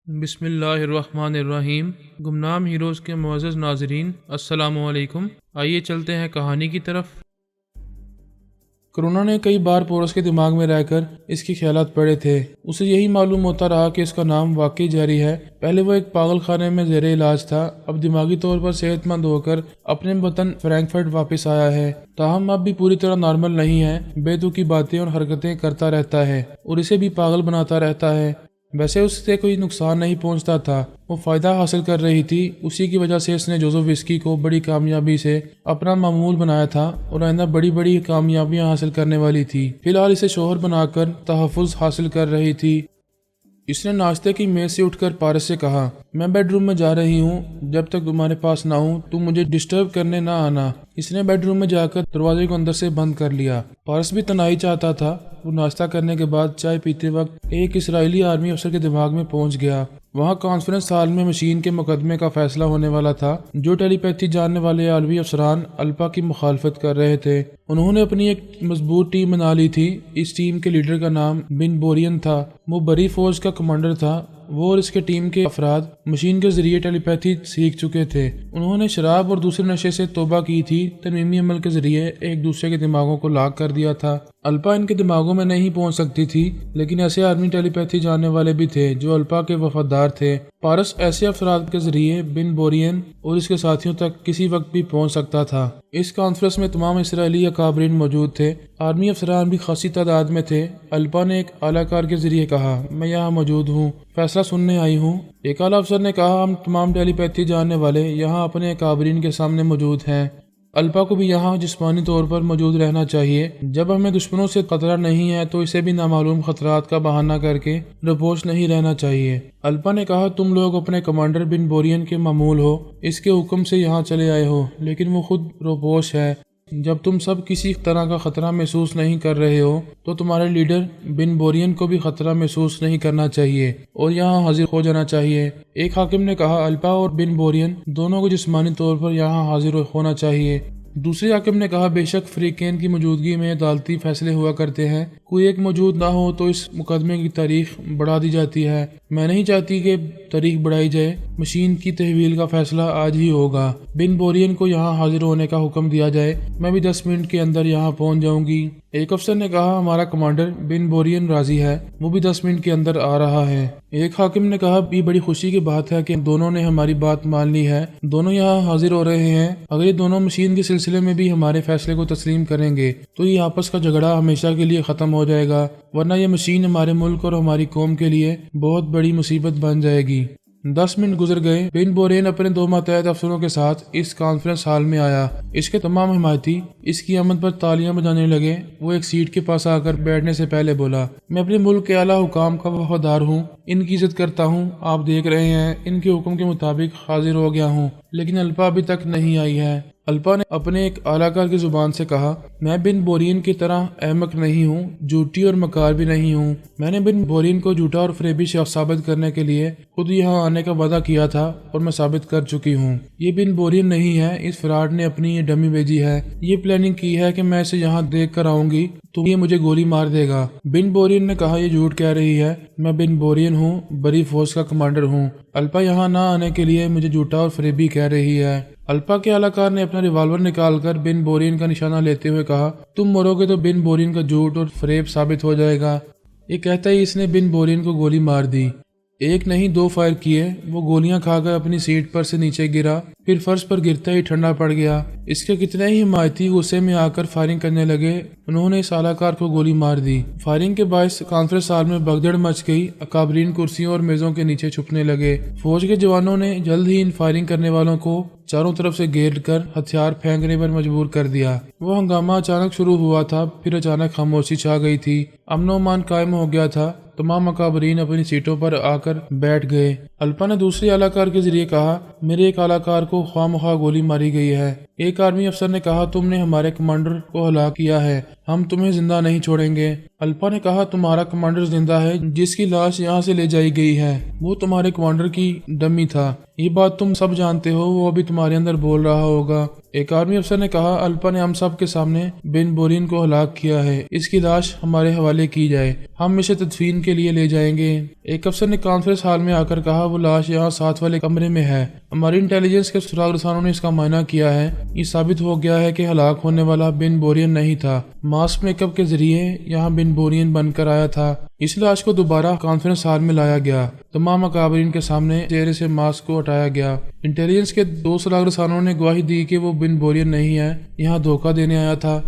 بسم اللہ الرحمن الرحیم۔ گمنام ہیروز کے معزز ناظرین، السلام علیکم۔ آئیے چلتے ہیں کہانی کی طرف۔ کرونا نے کئی بار پورس کے دماغ میں رہ کر اس کی خیالات پڑے تھے۔ اسے یہی معلوم ہوتا رہا کہ اس کا نام واقعی جاری ہے۔ پہلے وہ ایک پاگل خانے میں زیر علاج تھا، اب دماغی طور پر صحت مند ہو کر اپنے وطن فرینکفرٹ واپس آیا ہے۔ تاہم اب بھی پوری طرح نارمل نہیں ہے، بے تکی باتیں اور حرکتیں کرتا رہتا ہے اور اسے بھی پاگل بناتا رہتا ہے۔ ویسے اس سے کوئی نقصان نہیں پہنچتا تھا، وہ فائدہ حاصل کر رہی تھی۔ اسی کی وجہ سے اس نے جوزف وسکی کو بڑی کامیابی سے اپنا معمول بنایا تھا اور آئندہ بڑی بڑی کامیابیاں حاصل کرنے والی تھی۔ فی الحال اسے شوہر بنا کر تحفظ حاصل کر رہی تھی۔ اس نے ناشتے کی میز سے اٹھ کر پارس سے کہا، میں بیڈ روم میں جا رہی ہوں، جب تک تمہارے پاس نہ ہوں تم مجھے ڈسٹرب کرنے نہ آنا۔ اس نے بیڈ روم میں جا کر دروازے کو اندر سے بند کر لیا۔ پارس بھی تنہائی چاہتا تھا۔ وہ ناشتہ کرنے کے بعد چائے پیتے وقت ایک اسرائیلی آرمی افسر کے دماغ میں پہنچ گیا۔ وہاں کانفرنس ہال میں مشین کے مقدمے کا فیصلہ ہونے والا تھا۔ جو ٹیلی پیتھی جاننے والے عالمی افسران الپا کی مخالفت کر رہے تھے، انہوں نے اپنی ایک مضبوط ٹیم بنا لی تھی۔ اس ٹیم کے لیڈر کا نام بن بورین تھا۔ وہ بری فوج کا کمانڈر تھا۔ وہ اور اس کے ٹیم کے افراد مشین کے ذریعے ٹیلی پیتھی سیکھ چکے تھے۔ انہوں نے شراب اور دوسرے نشے سے توبہ کی تھی، ترمیمی عمل کے ذریعے ایک دوسرے کے دماغوں کو لاک کر دیا تھا۔ الپا ان کے دماغوں میں نہیں پہنچ سکتی تھی، لیکن ایسے آرمی ٹیلی پیتھی جاننے والے بھی تھے جو الپا کے وفادار تھے۔ پارس ایسے افراد کے ذریعے بن بورین اور اس کے ساتھیوں تک کسی وقت بھی پہنچ سکتا تھا۔ اس کانفرنس میں تمام اسرائیلی اکابرین موجود تھے۔ آرمی افسران بھی خاصی تعداد میں تھے۔ الپا نے ایک اعلیٰ کار کے ذریعے کہا، میں یہاں موجود ہوں، فیصلہ سننے آئی ہوں۔ ایک اعلیٰ افسر نے کہا، ہم تمام ٹیلی پیتھی جاننے والے یہاں اپنے اکابرین کے سامنے موجود ہیں۔ الپا کو بھی یہاں جسمانی طور پر موجود رہنا چاہیے۔ جب ہمیں دشمنوں سے خطرہ نہیں ہے تو اسے بھی نامعلوم خطرات کا بہانہ کر کے روپوش نہیں رہنا چاہیے۔ الپا نے کہا، تم لوگ اپنے کمانڈر بن بورین کے معمول ہو، اس کے حکم سے یہاں چلے آئے ہو، لیکن وہ خود روپوش ہے۔ جب تم سب کسی طرح کا خطرہ محسوس نہیں کر رہے ہو تو تمہارے لیڈر بن بورین کو بھی خطرہ محسوس نہیں کرنا چاہیے اور یہاں حاضر ہو جانا چاہیے۔ ایک حاکم نے کہا، الپا اور بن بورین دونوں کو جسمانی طور پر یہاں حاضر ہونا چاہیے۔ دوسرے حاکم نے کہا، بے شک فریقین کی موجودگی میں عدالتی فیصلے ہوا کرتے ہیں، کوئی ایک موجود نہ ہو تو اس مقدمے کی تاریخ بڑھا دی جاتی ہے۔ میں نہیں چاہتی کہ تاریخ بڑھائی جائے، مشین کی تحویل کا فیصلہ آج ہی ہوگا۔ بن بورین کو یہاں حاضر ہونے کا حکم دیا جائے، میں بھی 10 منٹ کے اندر یہاں پہنچ جاؤں گی۔ ایک افسر نے کہا، ہمارا کمانڈر بن بورین راضی ہے، وہ بھی 10 منٹ کے اندر آ رہا ہے۔ ایک حاکم نے کہا، یہ بڑی خوشی کی بات ہے کہ دونوں نے ہماری بات مان لی ہے، دونوں یہاں حاضر ہو رہے ہیں۔ اگر یہ دونوں مشین کے سلسلے میں بھی ہمارے فیصلے کو تسلیم کریں گے تو یہ آپس کا جھگڑا ہمیشہ کے لیے ختم ہو جائے گا، ورنہ یہ مشین ہمارے ملک اور ہماری قوم کے لیے بہت بڑی مصیبت بن جائے گی۔ 10 منٹ گزر گئے۔ بن بورین اپنے 2 ماتحت افسروں کے ساتھ اس کانفرنس ہال میں آیا۔ اس کے تمام حمایتی اس کی آمد پر تالیاں بجانے لگے۔ وہ ایک سیٹ کے پاس آ کر بیٹھنے سے پہلے بولا، میں اپنے ملک کے اعلیٰ حکام کا وفادار ہوں، ان کی عزت کرتا ہوں۔ آپ دیکھ رہے ہیں، ان کے حکم کے مطابق حاضر ہو گیا ہوں، لیکن الپا ابھی تک نہیں آئی ہے۔ الپا نے اپنے ایک اعلیٰ کار کی زبان سے کہا، میں بن بورین کی طرح احمق نہیں ہوں، جھوٹی اور مکار بھی نہیں ہوں۔ میں نے بن بورین کو جھوٹا اور فریبی شخص ثابت کرنے کے لیے خود یہاں آنے کا وعدہ کیا تھا اور میں ثابت کر چکی ہوں۔ یہ بن بورین نہیں ہے، اس فراڈ نے اپنی یہ ڈمی بھیجی ہے۔ یہ پلاننگ کی ہے کہ میں اسے یہاں دیکھ کر آؤں گی تو یہ مجھے گولی مار دے گا۔ بن بورین نے کہا، یہ جھوٹ کہہ رہی ہے، میں بن بورین ہوں، بری فوج کا کمانڈر ہوں۔ الپا یہاں نہ آنے کے لیے مجھے جھوٹا اور فریبی کہہ رہی ہے۔ الپا کے اعلیٰ کار نے اپنا ریوالور نکال کر بن بورین کا نشانہ لیتے ہوئے کہا، تم مرو گے تو بن بورین کا جھوٹ اور فریب ثابت ہو جائے گا۔ یہ کہتا ہی اس نے بن بورین کو گولی مار دی۔ ایک نہیں 2 فائر کیے، وہ گولیاں کھا کر اپنی سیٹ پر سے نیچے گرا، پھر فرش پر گرتا ہی ٹھنڈا پڑ گیا۔ اس کے کتنے ہی حمایتی غصے میں آ کر فائرنگ کرنے لگے، انہوں نے اس اعلیٰ کار کو گولی مار دی۔ فائرنگ کے باعث کانفرنس ہال میں بھگدڑ مچ گئی، اکابرین کرسیوں اور میزوں کے نیچے چھپنے لگے۔ فوج کے جوانوں نے جلد ہی ان فائرنگ کرنے والوں کو چاروں طرف سے گھیر کر ہتھیار پھینکنے پر مجبور کر دیا۔ وہ ہنگامہ اچانک شروع ہوا تھا، پھر اچانک خاموشی چھا گئی تھی، امن و امان قائم ہو گیا تھا۔ تمام اکابرین اپنی سیٹوں پر آ کر بیٹھ گئے۔ الپا نے دوسرے اعلیٰ کار کے ذریعے کہا، میرے ایک اعلیٰ کار کو خواہ مخواہ گولی ماری گئی ہے، ایک آرمی افسر نے کہا تم نے ہمارے کمانڈر کو ہلاک کیا ہے، ہم تمہیں زندہ نہیں چھوڑیں گے۔ الپا نے کہا تمہارا کمانڈر زندہ ہے جس کی لاش یہاں سے لے جائی گئی ہے، وہ تمہارے کمانڈر کی ڈمی تھا، یہ بات تم سب جانتے ہو، وہ ابھی تمہارے اندر بول رہا ہوگا۔ ایک آرمی افسر نے کہا الپا نے ہم سب کے سامنے بن بورین کو ہلاک کیا ہے، اس کی لاش ہمارے حوالے کی جائے، ہم اسے تدفین کے لیے لے جائیں گے۔ ایک افسر نے کانفرنس ہال میں آ کر کہا وہ لاش یہاں ساتھ والے کمرے میں ہے، ہماری انٹیلیجنس کے سراغ رسانوں نے اس کا معائنہ کیا ہے، یہ ثابت ہو گیا ہے کہ ہلاک ہونے والا بن بورین نہیں تھا، ماسک میک اپ کے ذریعے یہاں بن بورین بن کر آیا تھا۔ اس لاش کو دوبارہ کانفرنس ہال میں لایا گیا، تمام اکابرین کے سامنے چہرے سے ماسک کو ہٹایا گیا۔ انٹیلیجنس کے 2 سراغ رسانوں نے گواہی دی کہ وہ بن بورین نہیں ہے، یہاں دھوکہ دینے آیا تھا۔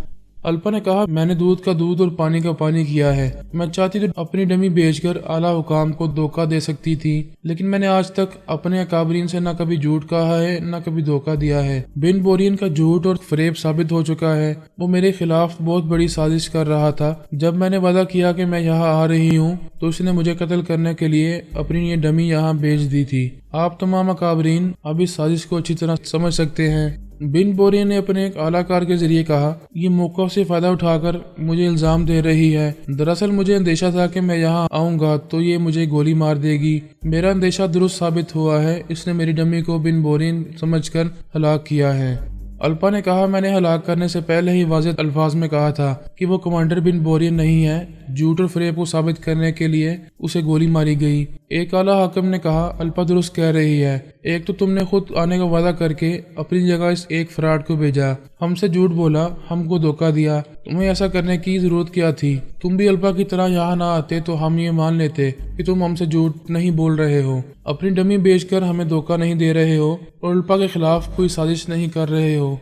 الپا نے کہا میں نے دودھ کا دودھ اور پانی کا پانی کیا ہے، میں چاہتی تو اپنی ڈمی بیچ کر اعلیٰ حکام کو دھوکہ دے سکتی تھی، لیکن میں نے آج تک اپنے اکابرین سے نہ کبھی جھوٹ کہا ہے نہ کبھی دھوکہ دیا ہے۔ بن بورین کا جھوٹ اور فریب ثابت ہو چکا ہے، وہ میرے خلاف بہت بڑی سازش کر رہا تھا۔ جب میں نے وعدہ کیا کہ میں یہاں آ رہی ہوں تو اس نے مجھے قتل کرنے کے لیے اپنی یہ ڈمی یہاں بھیج دی تھی۔ آپ تمام اکابرین اب اس سازش کو اچھی طرح سمجھ سکتے ہیں۔ بن بورین نے اپنے ایک اعلیٰ کار کے ذریعے کہا یہ موقع سے فائدہ اٹھا کر مجھے الزام دے رہی ہے، دراصل مجھے اندیشہ تھا کہ میں یہاں آؤں گا تو یہ مجھے گولی مار دے گی، میرا اندیشہ درست ثابت ہوا ہے، اس نے میری ڈمی کو بن بورین سمجھ کر ہلاک کیا ہے۔ الپا نے کہا میں نے ہلاک کرنے سے پہلے ہی واضح الفاظ میں کہا تھا کہ وہ کمانڈر بن بورین نہیں ہے، جھوٹ اور فریب کو ثابت کرنے کے لیے اسے گولی ماری گئی۔ ایک اعلیٰ حاکم نے کہا الپا درست کہہ رہی ہے، ایک تو تم نے خود آنے کا وعدہ کر کے اپنی جگہ اس ایک فراڈ کو بھیجا، ہم سے جھوٹ بولا، ہم کو دھوکہ دیا، تمہیں ایسا کرنے کی ضرورت کیا تھی؟ تم بھی الپا کی طرح یہاں نہ آتے تو ہم یہ مان لیتے کہ تم ہم سے جھوٹ نہیں بول رہے ہو، اپنی ڈمی بیچ کر ہمیں دھوکہ نہیں دے رہے ہو اور الپا کے خلاف کوئی سازش نہیں کر رہے ہو۔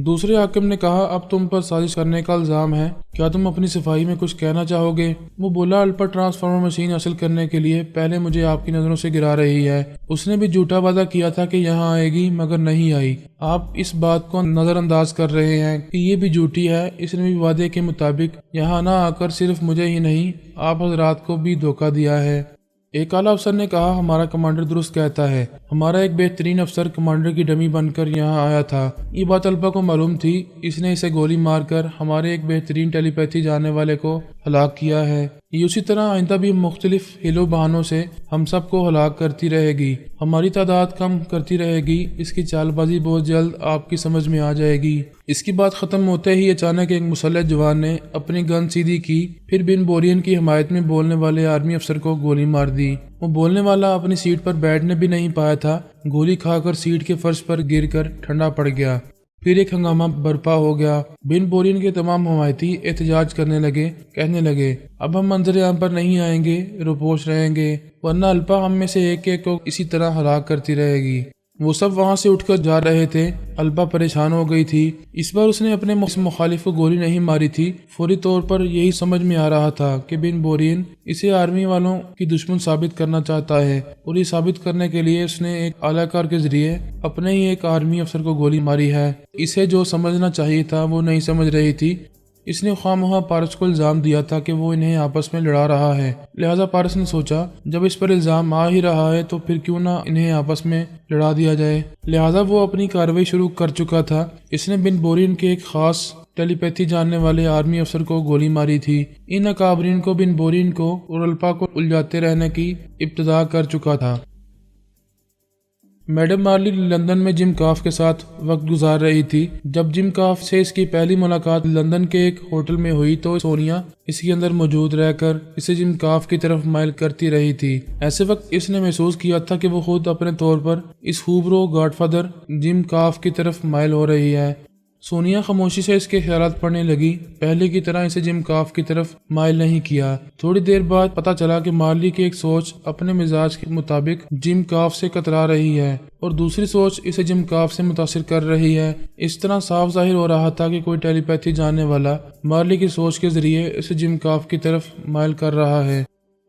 دوسرے حاکم نے کہا اب تم پر سازش کرنے کا الزام ہے، کیا تم اپنی صفائی میں کچھ کہنا چاہو گے؟ وہ بولا الپا ٹرانسفارمر مشین حاصل کرنے کے لیے پہلے مجھے آپ کی نظروں سے گرا رہی ہے، اس نے بھی جھوٹا وعدہ کیا تھا کہ یہاں آئے گی مگر نہیں آئی، آپ اس بات کو نظر انداز کر رہے ہیں کہ یہ بھی جھوٹی ہے، اس نے بھی وعدے کے مطابق یہاں نہ آ کر صرف مجھے ہی نہیں آپ حضرات کو بھی دھوکہ دیا ہے۔ ایک اعلیٰ افسر نے کہا ہمارا کمانڈر درست کہتا ہے، ہمارا ایک بہترین افسر کمانڈر کی ڈمی بن کر یہاں آیا تھا، یہ بات الپا کو معلوم تھی، اس نے اسے گولی مار کر ہمارے ایک بہترین ٹیلی پیتھی جاننے والے کو ہلاک کیا ہے، یہ اسی طرح آئندہ بھی مختلف ہیلو بہانوں سے ہم سب کو ہلاک کرتی رہے گی، ہماری تعداد کم کرتی رہے گی، اس کی چال بازی بہت جلد آپ کی سمجھ میں آ جائے گی۔ اس کی بات ختم ہوتے ہی اچانک ایک مسلح جوان نے اپنی گن سیدھی کی، پھر بن بورین کی حمایت میں بولنے والے آرمی افسر کو گولی مار دی۔ وہ بولنے والا اپنی سیٹ پر بیٹھنے بھی نہیں پایا تھا، گولی کھا کر سیٹ کے فرش پر گر کر ٹھنڈا پڑ گیا۔ پھر ایک ہنگامہ برپا ہو گیا، بن بورین کے تمام حمایتی احتجاج کرنے لگے، کہنے لگے اب ہم منظر عام پر نہیں آئیں گے، روپوش رہیں گے، ورنہ الپا ہم میں سے ایک ایک کو اسی طرح ہلاک کرتی رہے گی۔ وہ سب وہاں سے اٹھ کر جا رہے تھے، الپا پریشان ہو گئی تھی، اس بار اس نے اپنے مخالف کو گولی نہیں ماری تھی، فوری طور پر یہی سمجھ میں آ رہا تھا کہ بن بورین اسے آرمی والوں کی دشمن ثابت کرنا چاہتا ہے، اور یہ ثابت کرنے کے لیے اس نے ایک اعلی کار کے ذریعے اپنے ہی ایک آرمی افسر کو گولی ماری ہے۔ اسے جو سمجھنا چاہیے تھا وہ نہیں سمجھ رہی تھی، اس نے خواہ مخواہ پارس کو الزام دیا تھا کہ وہ انہیں آپس میں لڑا رہا ہے، لہٰذا پارس نے سوچا جب اس پر الزام آ ہی رہا ہے تو پھر کیوں نہ انہیں آپس میں لڑا دیا جائے، لہٰذا وہ اپنی کارروائی شروع کر چکا تھا۔ اس نے بن بورین کے ایک خاص ٹیلی پیتھی جاننے والے آرمی افسر کو گولی ماری تھی، ان اکابرین کو بن بورین کو اور الپا کو الجھاتے رہنے کی ابتدا کر چکا تھا۔ میڈم مارلی لندن میں جم کاف کے ساتھ وقت گزار رہی تھی، جب جم کاف سے اس کی پہلی ملاقات لندن کے ایک ہوٹل میں ہوئی تو سونیا اس کے اندر موجود رہ کر اسے جم کاف کی طرف مائل کرتی رہی تھی۔ ایسے وقت اس نے محسوس کیا تھا کہ وہ خود اپنے طور پر اس خوبرو گاڈ فادر جم کاف کی طرف مائل ہو رہی ہے۔ سونیا خاموشی سے اس کے خیالات پڑھنے لگی، پہلے کی طرح اسے جم کاف کی طرف مائل نہیں کیا۔ تھوڑی دیر بعد پتہ چلا کہ مارلی کی ایک سوچ اپنے مزاج کے مطابق جم کاف سے کترا رہی ہے اور دوسری سوچ اسے جم کاف سے متاثر کر رہی ہے۔ اس طرح صاف ظاہر ہو رہا تھا کہ کوئی ٹیلی پیتھی جاننے والا مارلی کی سوچ کے ذریعے اسے جم کاف کی طرف مائل کر رہا ہے۔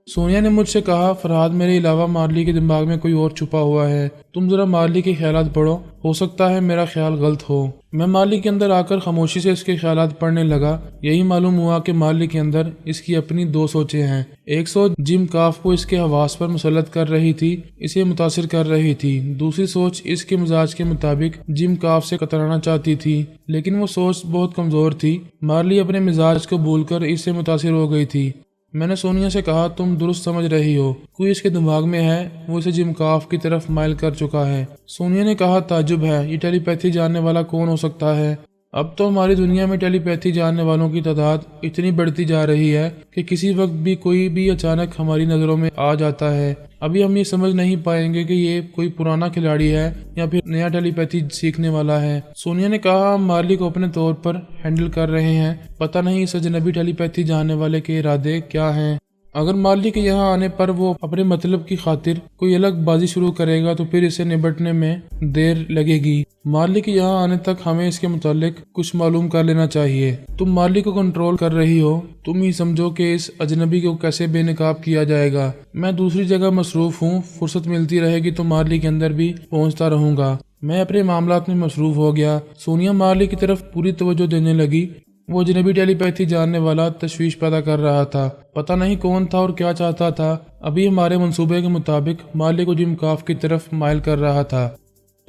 سونیا نے مجھ سے کہا، فرحاد میرے علاوہ مارلی کے دماغ میں کوئی اور چھپا ہوا ہے، تم ذرا مارلی کے خیالات پڑھو، ہو سکتا ہے میرا خیال غلط ہو۔ میں مارلی کے اندر آ کر خاموشی سے اس کے خیالات پڑھنے لگا۔ یہی معلوم ہوا کہ مارلی کے اندر اس کی اپنی دو سوچیں ہیں۔ ایک سوچ جم کاف کو اس کے حواس پر مسلط کر رہی تھی، اسے متاثر کر رہی تھی۔ دوسری سوچ اس کے مزاج کے مطابق جم کاف سے کترانا چاہتی تھی، لیکن وہ سوچ بہت کمزور تھی۔ مارلی اپنے مزاج کو بھول کر اس سے متاثر ہو گئی تھی۔ میں نے سونیا سے کہا، تم درست سمجھ رہی ہو، کوئی اس کے دماغ میں ہے، وہ اسے جم کاف کی طرف مائل کر چکا ہے۔ سونیا نے کہا، تعجب ہے، یہ ٹیلی پیتھی جاننے والا کون ہو سکتا ہے؟ اب تو ہماری دنیا میں ٹیلی پیتھی جاننے والوں کی تعداد اتنی بڑھتی جا رہی ہے کہ کسی وقت بھی کوئی بھی اچانک ہماری نظروں میں آ جاتا ہے۔ ابھی ہم یہ سمجھ نہیں پائیں گے کہ یہ کوئی پرانا کھلاڑی ہے یا پھر نیا ٹیلی پیتھی سیکھنے والا ہے۔ سونیا نے کہا، ہم مارلی کو اپنے طور پر ہینڈل کر رہے ہیں، پتہ نہیں اس اجنبی ٹیلی پیتھی جاننے والے کے ارادے کیا ہیں۔ اگر مارلی کے یہاں آنے پر وہ اپنے مطلب کی خاطر کوئی الگ بازی شروع کرے گا تو پھر اسے نبٹنے میں دیر لگے گی۔ مارلی کے یہاں آنے تک ہمیں اس کے متعلق کچھ معلوم کر لینا چاہیے۔ تم مارلی کو کنٹرول کر رہی ہو، تم ہی سمجھو کہ اس اجنبی کو کیسے بے نقاب کیا جائے گا۔ میں دوسری جگہ مصروف ہوں، فرصت ملتی رہے گی تو مارلی کے اندر بھی پہنچتا رہوں گا۔ میں اپنے معاملات میں مصروف ہو گیا۔ سونیا مارلی کی طرف پوری توجہ دینے لگی۔ وہ اجنبی ٹیلی پیتھی جاننے والا تشویش پیدا کر رہا تھا، پتہ نہیں کون تھا اور کیا چاہتا تھا۔ ابھی ہمارے منصوبے کے مطابق مارلی کو جم کاف کی طرف مائل کر رہا تھا۔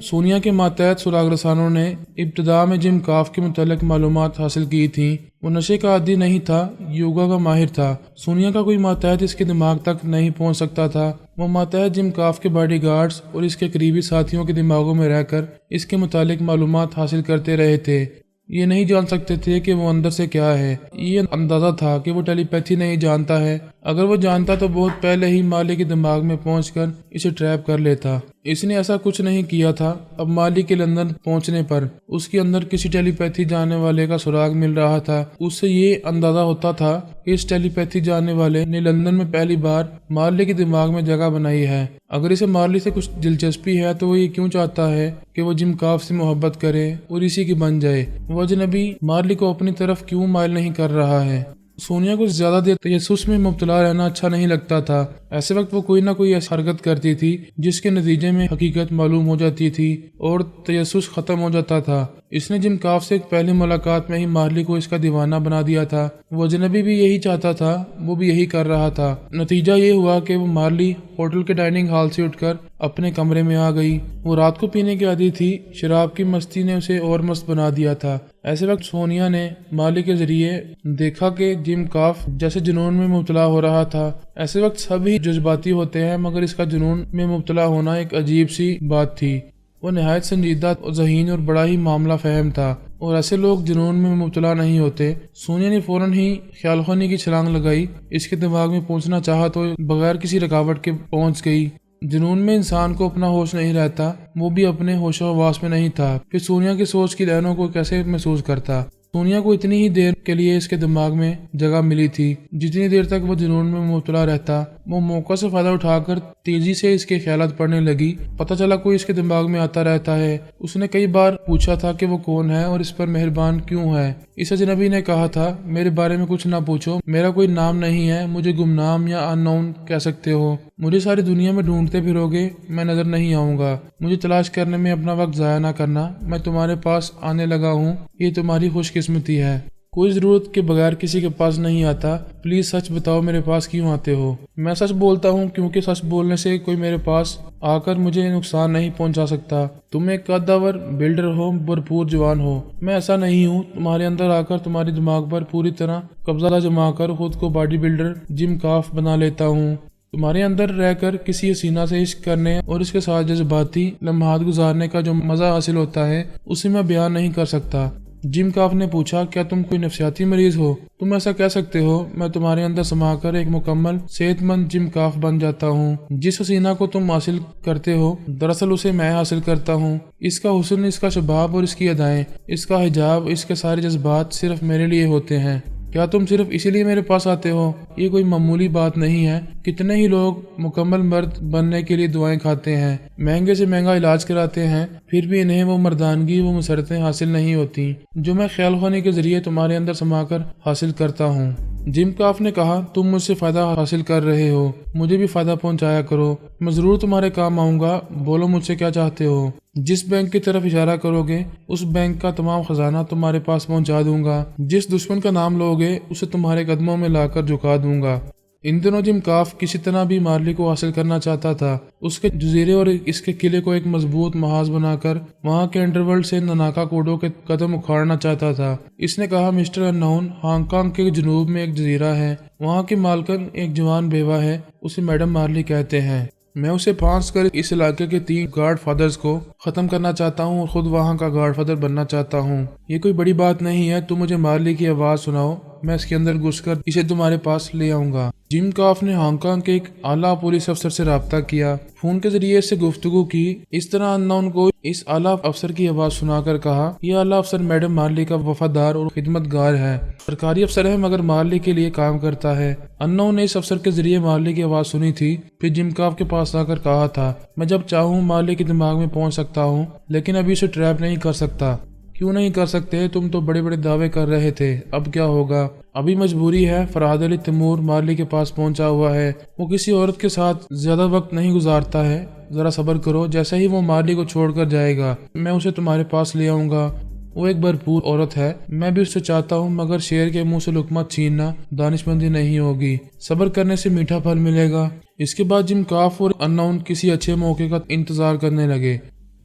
سونیا کے ماتحت سراغ رسانوں نے ابتدا میں جم کاف کے متعلق معلومات حاصل کی تھیں۔ وہ نشے کا عادی نہیں تھا، یوگا کا ماہر تھا۔ سونیا کا کوئی ماتحت اس کے دماغ تک نہیں پہنچ سکتا تھا۔ وہ ماتحت جم کاف کے باڈی گارڈز اور اس کے قریبی ساتھیوں کے دماغوں میں رہ کر اس کے متعلق معلومات حاصل کرتے رہے تھے۔ یہ نہیں جان سکتے تھے کہ وہ اندر سے کیا ہے۔ یہ اندازہ تھا کہ وہ ٹیلی پیتھی نہیں جانتا ہے۔ اگر وہ جانتا تو بہت پہلے ہی مارلی کے دماغ میں پہنچ کر اسے ٹریپ کر لیتا۔ اس نے ایسا کچھ نہیں کیا تھا۔ اب مارلی کے لندن پہنچنے پر اس کے اندر کسی ٹیلی پیتھی جاننے والے کا سراغ مل رہا تھا۔ اس سے یہ اندازہ ہوتا تھا کہ اس ٹیلی پیتھی جاننے والے نے لندن میں پہلی بار مارلی کے دماغ میں جگہ بنائی ہے۔ اگر اسے مارلی سے کچھ دلچسپی ہے تو وہ یہ کیوں چاہتا ہے کہ وہ جم کاف سے محبت کرے اور اسی کی بن جائے؟ وہ اجنبی مارلی کو اپنی طرف کیوں مائل نہیں کر رہا ہے؟ سونیا کو زیادہ دیر تجسس میں مبتلا رہنا اچھا نہیں لگتا تھا۔ ایسے وقت وہ کوئی نہ کوئی ایسی حرکت کرتی تھی جس کے نتیجے میں حقیقت معلوم ہو جاتی تھی اور تجسس ختم ہو جاتا تھا۔ اس نے جم کاف سے پہلی ملاقات میں ہی مارلی کو اس کا دیوانہ بنا دیا تھا۔ وہ اجنبی بھی یہی چاہتا تھا، وہ بھی یہی کر رہا تھا۔ نتیجہ یہ ہوا کہ وہ مارلی ہوٹل کے ڈائننگ ہال سے اٹھ کر اپنے کمرے میں آ گئی۔ وہ رات کو پینے کی عادی تھی، شراب کی مستی نے اسے اور مست بنا دیا تھا۔ ایسے وقت سونیا نے مارلی کے ذریعے دیکھا کہ جم کاف جیسے جنون میں مبتلا ہو رہا تھا۔ ایسے وقت سبھی جذباتی ہوتے ہیں، مگر اس کا جنون میں مبتلا ہونا ایک عجیب سی بات تھی۔ وہ نہایت سنجیدہ، ذہین اور بڑا ہی معاملہ فہم تھا، اور ایسے لوگ جنون میں مبتلا نہیں ہوتے۔ سونیا نے فوراً ہی خیال خانی کی چھلانگ لگائی، اس کے دماغ میں پہنچنا چاہا تو بغیر کسی رکاوٹ کے پہنچ گئی۔ جنون میں انسان کو اپنا ہوش نہیں رہتا، وہ بھی اپنے ہوش و حواس میں نہیں تھا، پھر سونیا کی سوچ کی لہروں کو کیسے محسوس کرتا؟ سونیا کو اتنی ہی دیر کے لیے اس کے دماغ میں جگہ ملی تھی جتنی دیر تک وہ جنون میں مبتلا رہتا۔ وہ موقع سے فائدہ اٹھا کر تیزی سے اس کے خیالات پڑھنے لگی۔ پتہ چلا کوئی اس کے دماغ میں آتا رہتا ہے۔ اس نے کئی بار پوچھا تھا کہ وہ کون ہے اور اس پر مہربان کیوں ہے۔ اس اجنبی نے کہا تھا، میرے بارے میں کچھ نہ پوچھو، میرا کوئی نام نہیں ہے، مجھے گمنام یا ان نون کہہ سکتے ہو۔ مجھے ساری دنیا میں ڈھونڈتے پھرو گے، میں نظر نہیں آؤں گا۔ مجھے تلاش کرنے میں اپنا وقت ضائع نہ کرنا، میں تمہارے پاس آنے لگا ہوں، یہ تمہاری خوش قسمتی ہے۔ کوئی ضرورت کے بغیر کسی کے پاس نہیں آتا، پلیز سچ بتاؤ میرے پاس کیوں آتے ہو؟ میں سچ بولتا ہوں کیونکہ سچ بولنے سے کوئی میرے پاس آ کر مجھے نقصان نہیں پہنچا سکتا۔ تم ایک قدور بلڈر ہو، بھرپور جوان ہو، میں ایسا نہیں ہوں۔ تمہارے اندر آ کر تمہارے دماغ پر پوری طرح قبضہ جما کر خود کو باڈی بلڈر جم کاف بنا لیتا ہوں۔ تمہارے اندر رہ کر کسی حسینہ سے عشق کرنے اور اس کے ساتھ جذباتی لمحات گزارنے کا جو مزہ حاصل ہوتا ہے اسے میں بیان نہیں کر سکتا۔ جم کاف نے پوچھا، کیا تم کوئی نفسیاتی مریض ہو؟ تم ایسا کہہ سکتے ہو، میں تمہارے اندر سما کر ایک مکمل صحت مند جم کاف بن جاتا ہوں۔ جس حسینہ کو تم حاصل کرتے ہو دراصل اسے میں حاصل کرتا ہوں۔ اس کا حسن، اس کا شباب اور اس کی ادائیں، اس کا حجاب، اس کے سارے جذبات صرف میرے لیے ہوتے ہیں۔ کیا تم صرف اسی لیے میرے پاس آتے ہو؟ یہ کوئی معمولی بات نہیں ہے۔ کتنے ہی لوگ مکمل مرد بننے کے لیے دعائیں کھاتے ہیں، مہنگے سے مہنگا علاج کراتے ہیں، پھر بھی انہیں وہ مردانگی، وہ مسرتیں حاصل نہیں ہوتی جو میں خیال خانی کے ذریعے تمہارے اندر سما کر حاصل کرتا ہوں۔ جم کاف نے کہا تم مجھ سے فائدہ حاصل کر رہے ہو، مجھے بھی فائدہ پہنچایا کرو، میں ضرور تمہارے کام آؤں گا، بولو مجھ سے کیا چاہتے ہو۔ جس بینک کی طرف اشارہ کرو گے اس بینک کا تمام خزانہ تمہارے پاس پہنچا دوں گا، جس دشمن کا نام لو گے اسے تمہارے قدموں میں لا کر جھکا دوں گا۔ ان دنوں جم کاف کسی طرح بھی مارلی کو حاصل کرنا چاہتا تھا، اس کے جزیرے اور اس کے قلعے کو ایک مضبوط محاذ بنا کر وہاں کے انڈرورلڈ سے ناناکا کوڈو کے قدم اکھاڑنا چاہتا تھا۔ اس نے کہا مسٹر انہون، ہانگ کانگ کے جنوب میں ایک جزیرہ ہے، وہاں کی مالکن ایک جوان بیوہ ہے، اسے میڈم مارلی کہتے ہیں، میں اسے پھانس کر اس علاقے کے 3 گاڈ فادرز کو ختم کرنا چاہتا ہوں اور خود وہاں کا گاڈ فادر بننا چاہتا ہوں۔ یہ کوئی بڑی بات نہیں ہے، تم مجھے مارلی کی آواز سناؤ، میں اس کے اندر گھس کر اسے تمہارے پاس لے آؤں گا۔ جم کاف نے ہانگ کانگ کے ایک اعلیٰ پولیس افسر سے رابطہ کیا، فون کے ذریعے اس سے گفتگو کی۔ اس طرح انہون کو اس اعلیٰ افسر کی آواز سنا کر کہا، یہ اعلیٰ افسر میڈم مارلی کا وفادار اور خدمت گار ہے، سرکاری افسر ہے مگر مارلی کے لیے کام کرتا ہے۔ انہون نے اس افسر کے ذریعے مارلی کی آواز سنی تھی، پھر جم کاف کے پاس آ کر کہا تھا، میں جب چاہوں مارلی کے دماغ میں پہنچ سکتا ہوں، لیکن ابھی اسے ٹریپ نہیں کر سکتا۔ کیوں نہیں کر سکتے؟ تم تو بڑے بڑے دعوے کر رہے تھے، اب کیا ہوگا؟ ابھی مجبوری ہے، فرہاد علی تیمور مارلی کے پاس پہنچا ہوا ہے، وہ کسی عورت کے ساتھ زیادہ وقت نہیں گزارتا ہے، ذرا صبر کرو، جیسے ہی وہ مارلی کو چھوڑ کر جائے گا میں اسے تمہارے پاس لے آؤں گا۔ وہ ایک بھرپور عورت ہے، میں بھی اس سے چاہتا ہوں، مگر شیر کے منہ سے لقمہ چھیننا دانش مندی نہیں ہوگی، صبر کرنے سے میٹھا پھل ملے گا۔ اس کے بعد جم کاف اور انہون کسی اچھے موقع کا انتظار کرنے لگے۔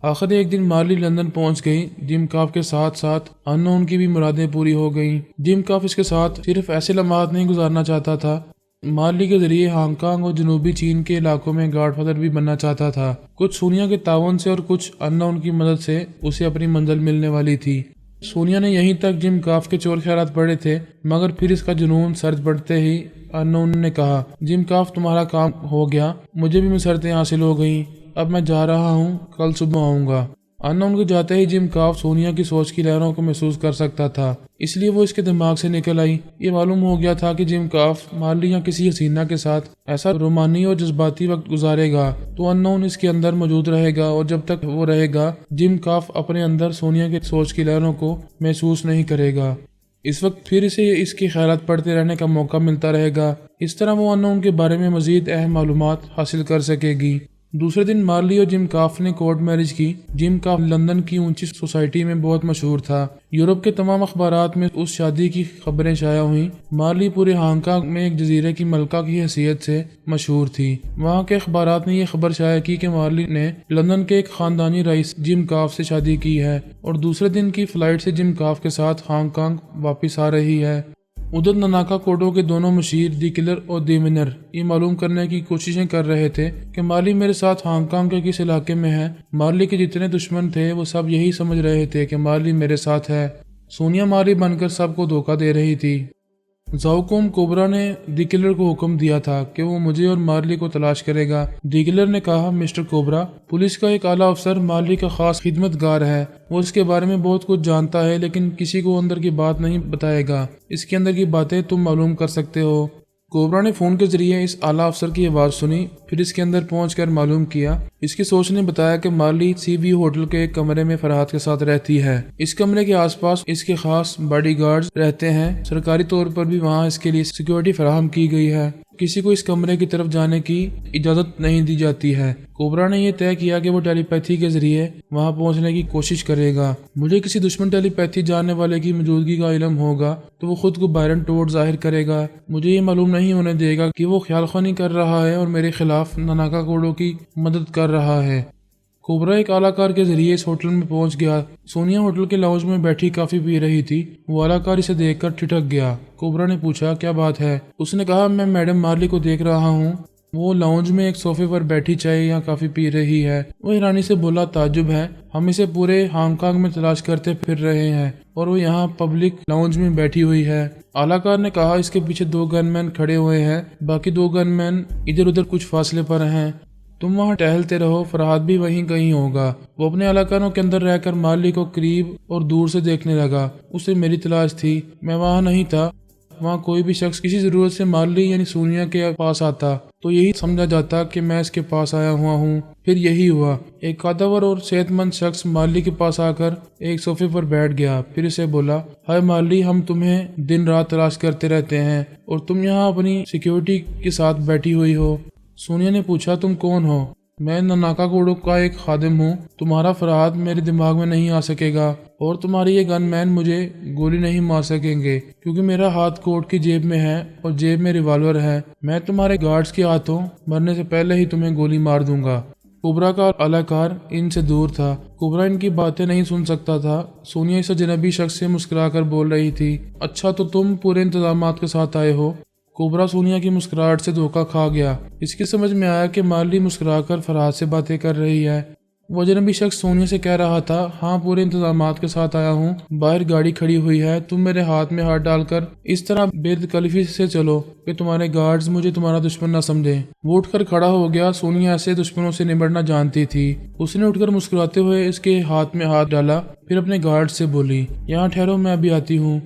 آخر ایک دن مارلی لندن پہنچ گئی، جم کاف کے ساتھ ساتھ انہون کی بھی مرادیں پوری ہو گئیں۔ جم کاف اس کے ساتھ صرف ایسے لمحات نہیں گزارنا چاہتا تھا، مارلی کے ذریعے ہانگ کانگ اور جنوبی چین کے علاقوں میں گاڈ فادر بھی بننا چاہتا تھا۔ کچھ سونیا کے تعاون سے اور کچھ انہون کی مدد سے اسے اپنی منزل ملنے والی تھی۔ سونیا نے یہیں تک جم کاف کے چور خیالات پڑے تھے، مگر پھر اس کا جنون سرد پڑتے ہی انہون نے کہا، جم کاف تمہارا کام ہو گیا، مجھے بھی مسرتیں حاصل ہو گئیں، اب میں جا رہا ہوں، کل صبح آؤں گا۔ انہون کے جاتے ہی جم کاف سونیا کی سوچ کی لہروں کو محسوس کر سکتا تھا، اس لیے وہ اس کے دماغ سے نکل آئی۔ یہ معلوم ہو گیا تھا کہ جم کاف مارلی یا کسی حسینہ کے ساتھ ایسا رومانی اور جذباتی وقت گزارے گا تو انہون اس کے اندر موجود رہے گا، اور جب تک وہ رہے گا جم کاف اپنے اندر سونیا کی سوچ کی لہروں کو محسوس نہیں کرے گا۔ اس وقت پھر اسے اس کے خیالات پڑھتے رہنے کا موقع ملتا رہے گا، اس طرح وہ انہون کے بارے میں مزید اہم معلومات حاصل کر سکے گی۔ دوسرے دن مارلی اور جم کاف نے کورٹ میرج کی۔ جم کاف لندن کی اونچی سوسائٹی میں بہت مشہور تھا، یورپ کے تمام اخبارات میں اس شادی کی خبریں شائع ہوئیں۔ مارلی پورے ہانگ کانگ میں ایک جزیرے کی ملکہ کی حیثیت سے مشہور تھی۔ وہاں کے اخبارات نے یہ خبر شائع کی کہ مارلی نے لندن کے ایک خاندانی رئیس جم کاف سے شادی کی ہے اور دوسرے دن کی فلائٹ سے جم کاف کے ساتھ ہانگ کانگ واپس آ رہی ہے۔ ادھر ناناکا کوڈو کے دونوں مشیر دی کلر اور دی ونر یہ معلوم کرنے کی کوششیں کر رہے تھے کہ مارلی میرے ساتھ ہانگ کانگ کے کس علاقے میں ہے۔ مارلی کے جتنے دشمن تھے وہ سب یہی سمجھ رہے تھے کہ مارلی میرے ساتھ ہے۔ سونیا مارلی بن کر سب کو دھوکہ دے رہی تھی۔ زاؤکوم کوبرا نے دی کلر کو حکم دیا تھا کہ وہ مجھے اور مارلی کو تلاش کرے گا۔ دی کلر نے کہا، مسٹر کوبرا، پولیس کا ایک اعلیٰ افسر مارلی کا خاص خدمت گار ہے، وہ اس کے بارے میں بہت کچھ جانتا ہے لیکن کسی کو اندر کی بات نہیں بتائے گا، اس کے اندر کی باتیں تم معلوم کر سکتے ہو۔ کوبرا نے فون کے ذریعے اس اعلیٰ افسر کی آواز سنی، پھر اس کے اندر پہنچ کر معلوم کیا۔ اس کی سوچ نے بتایا کہ مارلی سی وی ہوٹل کے ایک کمرے میں فرہاد کے ساتھ رہتی ہے۔ اس کمرے کے آس پاس اس کے خاص باڈی گارڈز رہتے ہیں، سرکاری طور پر بھی وہاں اس کے لیے سیکیورٹی فراہم کی گئی ہے، کسی کو اس کمرے کی طرف جانے کی اجازت نہیں دی جاتی ہے۔ کوبرا نے یہ طے کیا کہ وہ ٹیلی پیتھی کے ذریعے وہاں پہنچنے کی کوشش کرے گا۔ مجھے کسی دشمن ٹیلی پیتھی جاننے والے کی موجودگی کا علم ہوگا تو وہ خود کو بائرن ٹوڈ ظاہر کرے گا، مجھے یہ معلوم نہیں ہونے دے گا کہ وہ خیال خوانی کر رہا ہے اور میرے خلاف ناناکا کوڈو کی مدد کر رہا ہے۔ کوبرا ایک اعلیٰ کار کے ذریعے اس ہوٹل میں پہنچ گیا۔ سونیا ہوٹل کے لاؤنج میں بیٹھی کافی پی رہی تھی، وہ اعلیٰ کار اسے دیکھ کر ٹھٹک گیا۔ کوبرا نے پوچھا، کیا بات ہے؟ اس نے کہا، میں میڈم مارلی کو دیکھ رہا ہوں، وہ لاؤنج میں ایک صوفے پر بیٹھی چائے یا کافی پی رہی ہے۔ وہ حیرانی سے بولا، تعجب ہے، ہم اسے پورے ہانگ کانگ میں تلاش کرتے پھر رہے ہیں اور وہ یہاں پبلک لاؤنج میں بیٹھی ہوئی ہے۔ اعلیٰ کار نے کہا، اس کے پیچھے 2 گن مین کھڑے ہوئے ہیں، باقی 2 گن مین ادھر ادھر کچھ فاصلے پر ہیں، تم وہاں ٹہلتے رہو، فرہاد بھی وہیں کہیں ہوگا۔ وہ اپنے علاقوں کے اندر رہ کر مارلی کو قریب اور دور سے دیکھنے لگا، اسے میری تلاش تھی، میں وہاں نہیں تھا، وہاں کوئی بھی شخص کسی ضرورت سے مارلی یعنی سونیا کے پاس آتا تو یہی سمجھا جاتا کہ میں اس کے پاس آیا ہوا ہوں۔ پھر یہی ہوا۔ ایک قادور اور صحت مند شخص مارلی کے پاس آ کر ایک صوفے پر بیٹھ گیا، پھر اسے بولا، ہائے مارلی، ہم تمہیں دن رات تلاش کرتے رہتے ہیں اور تم یہاں اپنی سیکیورٹی کے ساتھ بیٹھی ہوئی ہو۔ سونیا نے پوچھا، تم کون ہو؟ میں ناناکا کوڈو کا ایک خادم ہوں۔ تمہارا فرہاد میرے دماغ میں نہیں آ سکے گا اور تمہارے یہ گن مین مجھے گولی نہیں مار سکیں گے کیونکہ میرا ہاتھ کوٹ کی جیب میں ہے اور جیب میں ریوالور ہے۔ میں تمہارے گارڈز کے ہاتھوں مرنے سے پہلے ہی تمہیں گولی مار دوں گا۔ کوبرا کا اعلی ان سے دور تھا۔ کوبرا ان کی باتیں نہیں سن سکتا تھا۔ سونیا اس اجنبی شخص سے مسکرا کر بول رہی تھی، اچھا تو تم پورے انتظامات کے ساتھ آئے ہو؟ کوبرا سونیا کی مسکراہٹ سے دھوکا کھا گیا۔ اس کی سمجھ میں آیا کہ مارلی مسکرا کر فرہاد سے باتیں کر رہی ہے۔ وہ اجنبی شخص سونیا سے کہہ رہا تھا، ہاں پورے انتظامات کے ساتھ آیا ہوں، باہر گاڑی کھڑی ہوئی ہے، تم میرے ہاتھ میں ہاتھ ڈال کر اس طرح بے تکلفی سے چلو کہ تمہارے گارڈز مجھے تمہارا دشمن نہ سمجھیں۔ وہ اٹھ کر کھڑا ہو گیا۔ سونیا ایسے دشمنوں سے نمٹنا جانتی تھی۔ اس نے اٹھ کر مسکراتے ہوئے اس کے ہاتھ میں ہاتھ ڈالا، پھر اپنے گارڈ سے بولی، یہاں ٹھہرو، میں ابھی آتی ہوں۔